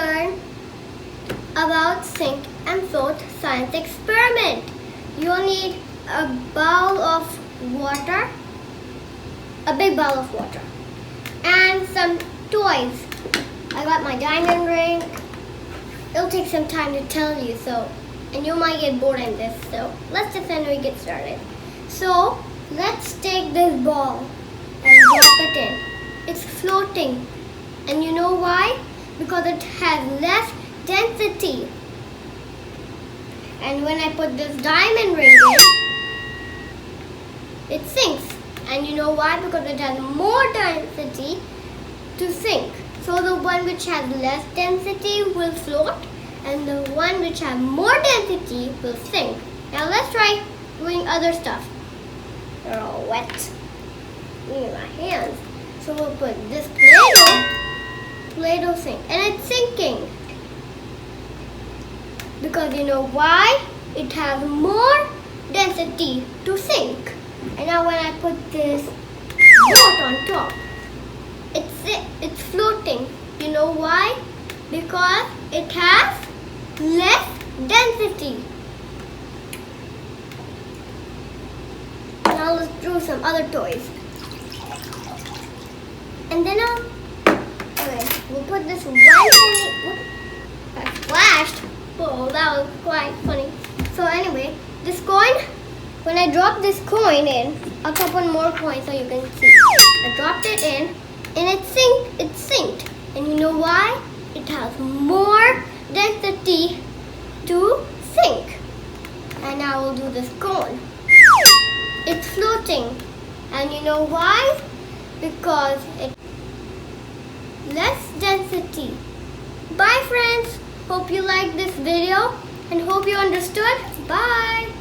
learn about sink and float science experiment. You'll need a bowl of water, a big bowl of water, and some toys. I got my diamond ring. It'll take some time to tell you, and you might get bored in this, so let's just get started. So let's take this ball and drop it in. It's floating, and you know why? Because it has less density. And when I put this diamond ring in, it sinks. And you know why? Because it has more density to sink. So the one which has less density will float, and the one which has more density will sink. Now let's try doing other stuff. They're all wet. Look at my hands. So we'll put this Play-Doh sink, and it's sinking. Because you know why? It has more density to sink. And now when I put this boat on top, it's floating. You know why? Because it has less density. Now let's do some other toys. And then we'll put this one tiny, I flashed. Oh, that was quite funny. So anyway, this coin, when I drop this coin in, I'll put one more coin so you can see. I dropped it in, and it sinked. And you know why? It has more density to sink. And now we'll do this cone. It's floating. And you know why? Because it's less density. Bye friends. Hope you liked this video and hope you understood. Bye.